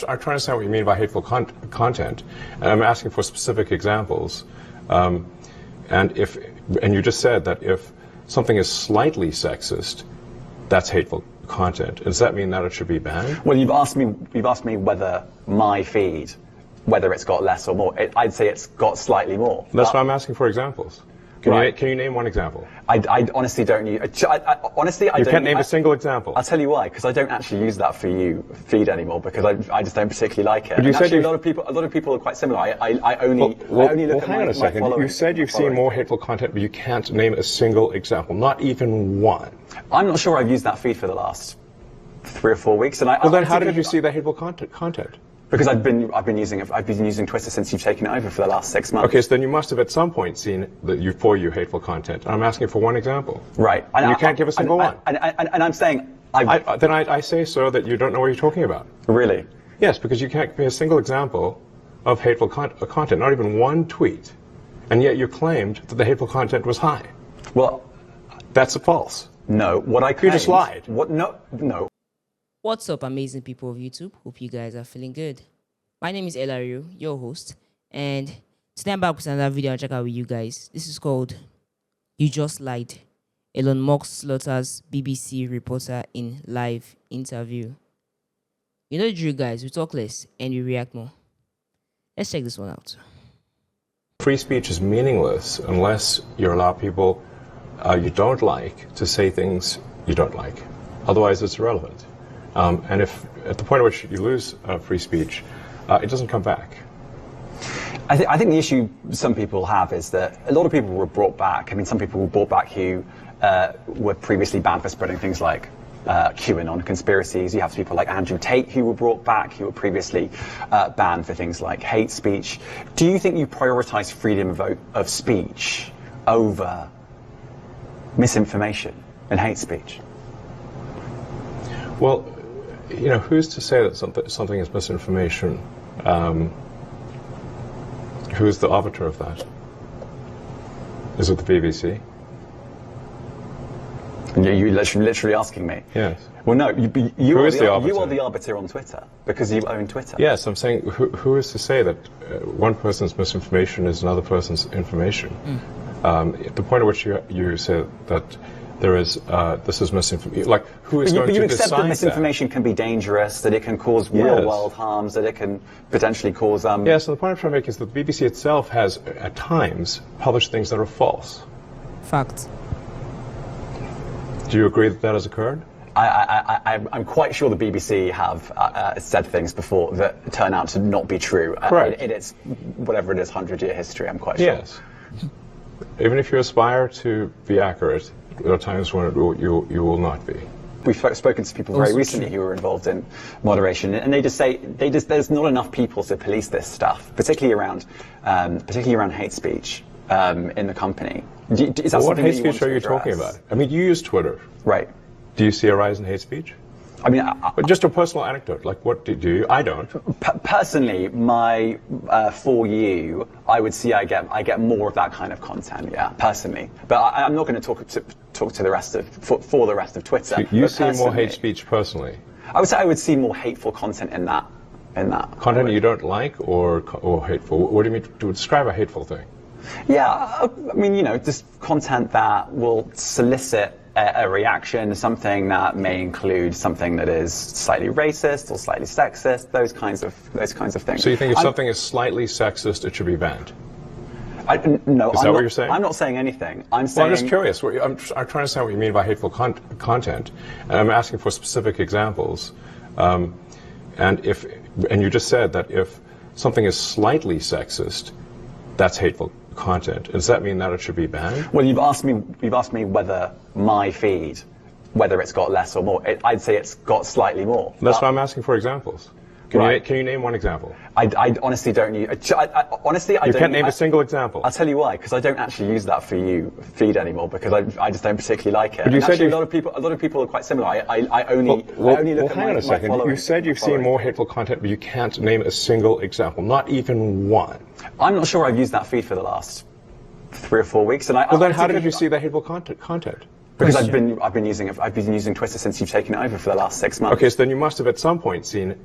trying to understand what you mean by hateful content, and I'm asking for specific examples. And you just said that if something is slightly sexist, that's hateful content. Does that mean that it should be banned? Well, you've asked me whether my feed, whether it's got less or more. I'd say it's got slightly more. That's why I'm asking for examples. Can you name one example? I honestly don't use. Honestly, I don't. You can't name a single example. I'll tell you why. Because I don't actually use that for you feed anymore. Because I just don't particularly like it. But you said actually, a lot of people are quite similar. I only look at hang on a second. You said you've seen more hateful content, but you can't name a single example, not even one. I'm not sure I've used that feed for the last 3 or 4 weeks. And well, then how did you see that hateful content? Because I've been using Twitter since you've taken it over for the last 6 months. Okay, so then you must have at some point seen for you hateful content. I'm asking for one example. Right. And you can't give a single one. And I'm saying then I say so that you don't know what you're talking about. Really? Yes, because you can't give me a single example of hateful content, not even one tweet, and yet you claimed that the hateful content was high. Well, that's false. No, what I claimed, you just lied. What? No. What's up, amazing people of YouTube? Hope you guys are feeling good. My name is Elario, your host, and today I'm back with another video I'll check out with you guys. This is called "You Just Lied." Elon Musk slaughters BBC reporter in live interview. You know the drill, guys. We talk less and we react more. Let's check this one out. Free speech is meaningless unless you allow people you don't like to say things you don't like. Otherwise, it's irrelevant. And if at the point at which you lose free speech, it doesn't come back. I think the issue some people have is that a lot of people were brought back. I mean, some people were brought back who were previously banned for spreading things like QAnon conspiracies. You have people like Andrew Tate who were brought back, who were previously banned for things like hate speech. Do you think you prioritize freedom of speech over misinformation and hate speech? Well, you know, who's to say that something is misinformation? Who's the arbiter of that? Is it the BBC? You're literally asking me? Yes. Well, no, you are the arbiter on Twitter, because you own Twitter. Yes, I'm saying who is to say that one person's misinformation is another person's information? At the point at which you say that there is this is misinformation, like who is going to decide that? But you accept that misinformation can be dangerous, that it can cause real-world harms, that it can potentially cause... Yes, and the point I'm trying to make is that the BBC itself has, at times, published things that are false. Fact. Do you agree that that has occurred? I'm quite sure the BBC have said things before that turn out to not be true. Correct. In its, whatever it is, 100-year history, I'm quite sure. Yes. Even if you aspire to be accurate, there are times when you will not be. We've spoken to people very recently who were involved in moderation, and they just say there's not enough people to police this stuff, particularly around hate speech in the company. What hate speech are you talking about? I mean, you use Twitter, right? Do you see a rise in hate speech? I mean, just a personal anecdote. Like, what do you? I don't. Personally, for you, I would see I get more of that kind of content. Yeah, personally, but I'm not going to talk to the rest of for the rest of Twitter. So you see more hate speech personally? I would say I would see more hateful content in that. Content you don't like or hateful? What do you mean to describe a hateful thing? Yeah, I mean, you know, just content that will solicit a reaction, something that may include something that is slightly racist or slightly sexist, those kinds of things. So you think if something is slightly sexist, it should be banned? No, is that what you're saying? I'm not saying anything. I'm just curious. I'm trying to understand what you mean by hateful content, and I'm asking for specific examples. And you just said that if something is slightly sexist, that's hateful content. Does that mean that it should be banned? Well, you've asked me whether my feed, whether it's got less or more. I'd say it's got slightly more. That's why I'm asking for examples. Can you name one example? I honestly don't use. Honestly, I you don't. can't name a single example. I'll tell you why. Because I don't actually use that for you feed anymore. Because I just don't particularly like it. But you said a lot of people are quite similar. I only look at hang on a second. You said you've seen more hateful content, but you can't name a single example, not even one. I'm not sure I've used that feed for the last 3 or 4 weeks. And well, then how did you see that hateful content? Because question. I've been using Twitter since you've taken it over for the last 6 months. Okay, so then you must have at some point seen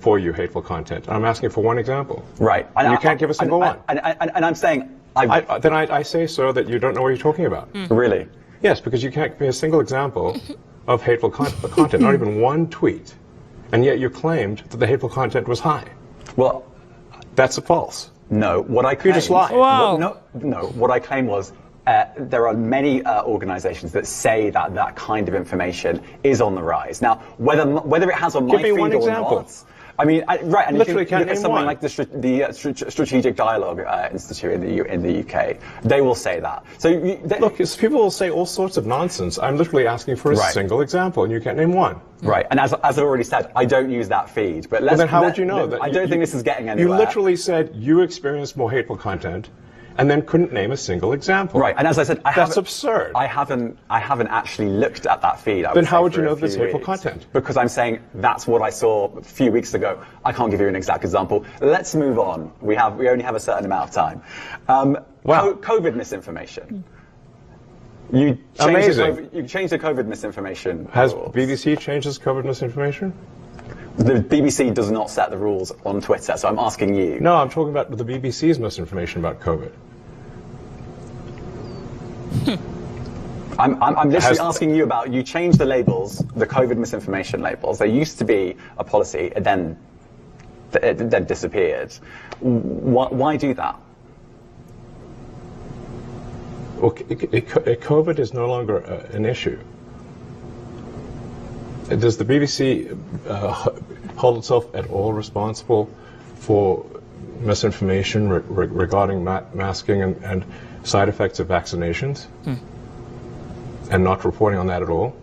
for you hateful content. I'm asking for one example. Right. And you can't give a single one. And I'm saying... Then I say, sir, that you don't know what you're talking about. Really? Yes, because you can't give me a single example of hateful content, not even one tweet. And yet you claimed that the hateful content was high. Well... That's a false. No, what I claimed... You just lied. Wow. No, what I claimed was there are many organizations that say that that kind of information is on the rise. Now, whether it has on my Give me feed one or example. not... I mean, right, and Literally if you look can't at name something one. like the Strategic Dialogue Institute in the UK, they will say that. So Look, people will say all sorts of nonsense. I'm literally asking for a Right. single example, and you can't name one. Right, and as I've already said, I don't use that feed. But Then how would you know that? I don't think this is getting anywhere. You literally said you experienced more hateful content, and then couldn't name a single example. Right, and as I said, That's absurd. I haven't actually looked at that feed. Then how would you know there's hateful content? Because I'm saying that's what I saw a few weeks ago. I can't give you an exact example. Let's move on. We only have a certain amount of time. Wow. COVID misinformation. You changed the COVID misinformation Has rules. BBC changed its COVID misinformation? The BBC does not set the rules on Twitter, so I'm asking you. No, I'm talking about the BBC's misinformation about COVID. I'm literally asking you about, you changed the labels, the COVID misinformation labels. There used to be a policy, and then it disappeared. Why do that? Well, COVID is no longer an issue. Does the BBC hold itself at all responsible for misinformation regarding masking and side effects of vaccinations? And not reporting on that at all?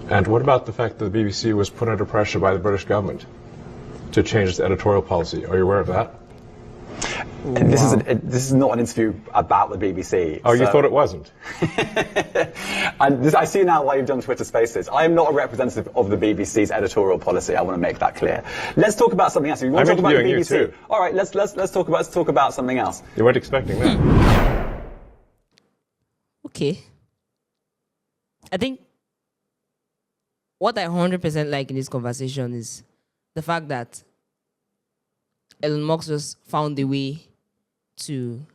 And what about the fact that the BBC was put under pressure by the British government to change its editorial policy? Are you aware of that? This is not an interview about the BBC. Oh, you thought it wasn't? And I see now why you've done Twitter Spaces. I am not a representative of the BBC's editorial policy. I want to make that clear. Let's talk about something else. You want to talk about the interviewing you BBC? too. All right, let's talk about something else. You weren't expecting that. Okay. I think what I 100% like in this conversation is the fact that Elon Musk just found a way to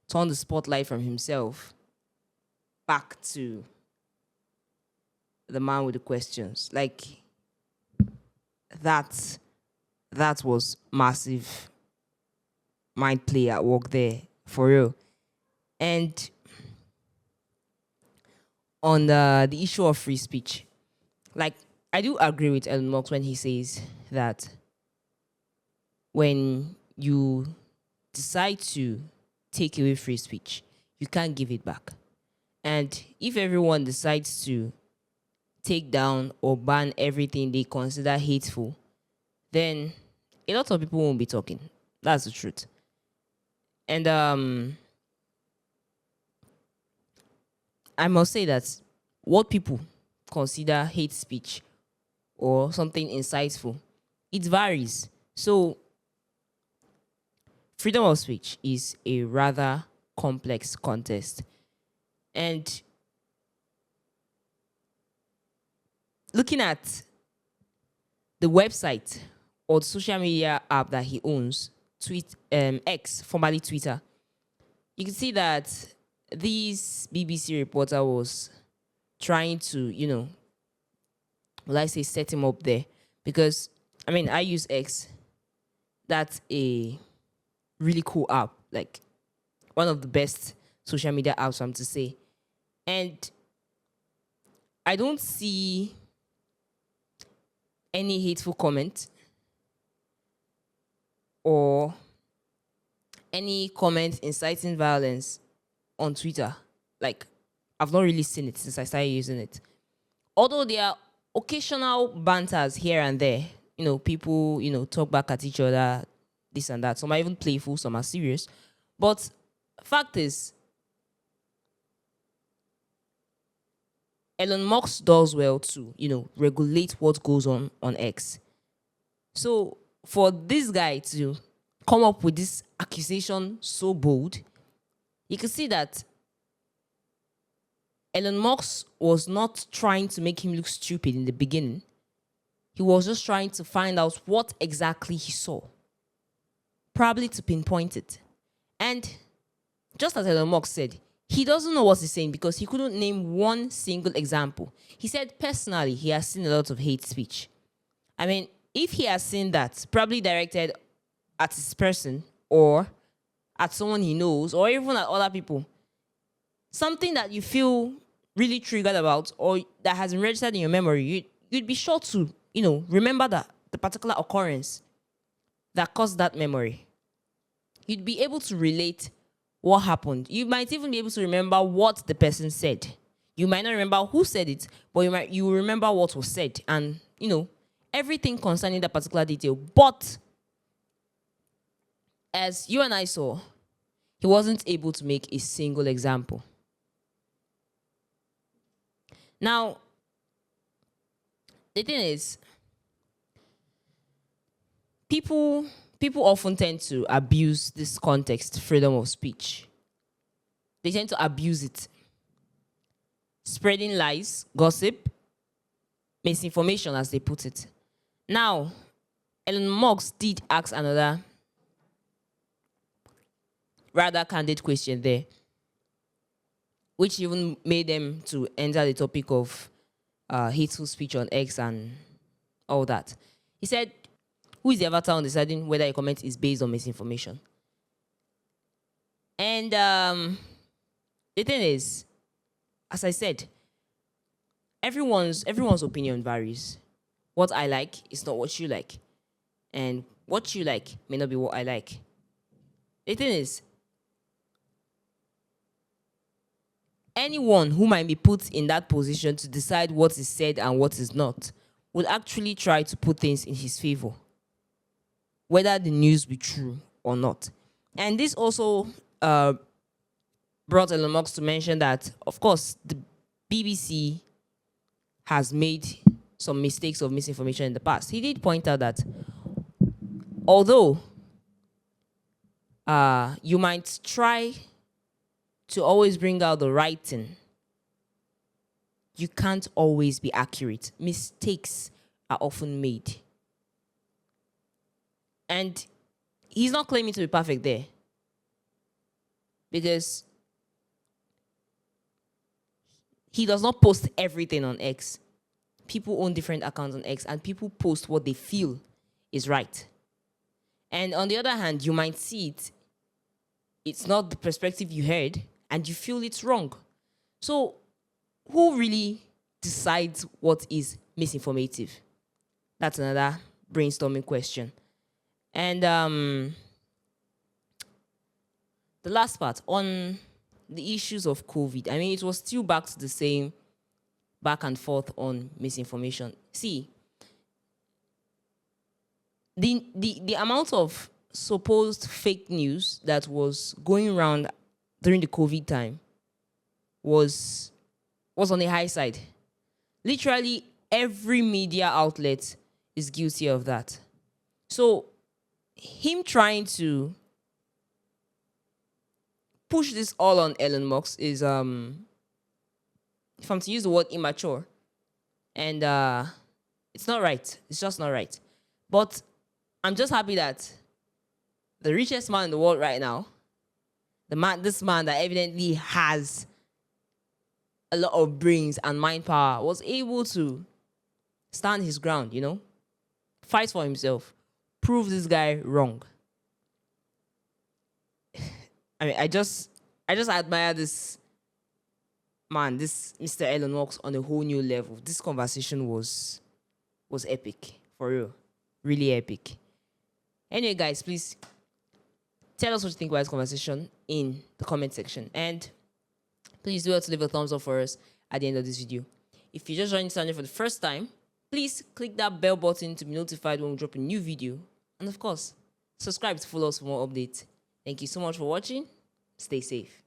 turn the spotlight from himself back to the man with the questions. Like, that was massive mind play at work there, for real. And on the issue of free speech, like, I do agree with Elon Musk when he says that when you decide to take away free speech, you can't give it back. And if everyone decides to take down or ban everything they consider hateful, then a lot of people won't be talking. That's the truth. And I must say that what people consider hate speech or something insightful, it varies. So freedom of speech is a rather complex contest. And looking at the website or the social media app that he owns, X, formerly Twitter, you can see that this BBC reporter was trying to, will I say, set him up there. Because, I mean, I use X. That's a really cool app. Like, one of the best social media apps, I'm to say. And I don't see any hateful comment or any comment inciting violence on Twitter. Like, I've not really seen it since I started using it. Although there are occasional banters here and there, people, talk back at each other, this and that. Some are even playful, some are serious. But fact is, Elon Musk does well to, regulate what goes on X. So for this guy to come up with this accusation so bold, you can see that Elon Musk was not trying to make him look stupid in the beginning. He was just trying to find out what exactly he saw, probably to pinpoint it. And just as Elon Musk said, he doesn't know what he's saying because he couldn't name one single example. He said personally he has seen a lot of hate speech. I mean, if he has seen that, probably directed at his person or at someone he knows or even at other people, something that you feel really triggered about or that has been registered in your memory, you'd be sure to, remember the particular occurrence that caused that memory. You'd be able to relate what happened. You might even be able to remember what the person said. You might not remember who said it, but you will remember what was said and, everything concerning that particular detail. But as you and I saw, he wasn't able to make a single example. Now, the thing is, people often tend to abuse this context, freedom of speech. They tend to abuse it. Spreading lies, gossip, misinformation, as they put it. Now, Elon Musk did ask another rather candid question there, which even made them to enter the topic of hateful speech on X and all that. He said, who is the avatar on deciding whether a comment is based on misinformation? And the thing is, as I said, everyone's opinion varies. What I like is not what you like. And what you like may not be what I like. The thing is, anyone who might be put in that position to decide what is said and what is not would actually try to put things in his favor, whether the news be true or not. And this also brought Elon Musk to mention that, of course, the BBC has made some mistakes of misinformation in the past. He did point out that although you might try to always bring out the right thing, you can't always be accurate. Mistakes are often made. And he's not claiming to be perfect there, because he does not post everything on X. People own different accounts on X and people post what they feel is right. And on the other hand, you might see it's not the perspective you heard and you feel it's wrong. So who really decides what is misinformative? That's another brainstorming question. And the last part on the issues of COVID. I mean, it was still back to the same back and forth on misinformation. See, the amount of supposed fake news that was going around during the COVID time was on the high side. Literally every media outlet is guilty of that. So him trying to push this all on Elon Musk is, if I'm to use the word, immature. And it's not right. It's just not right. But I'm just happy that the richest man in the world right now, this man that evidently has a lot of brains and mind power, was able to stand his ground, fight for himself, prove this guy wrong. I mean, I just admire this man, this Mr. Elon Musk, on a whole new level. This conversation was epic, for real, really epic. Anyway, guys, please tell us what you think about this conversation in the comment section, and please do well to leave a thumbs up for us at the end of this video. If you just joined this channel for the first time, please click that bell button to be notified when we drop a new video, and of course, subscribe to follow us for more updates. Thank you so much for watching. Stay safe.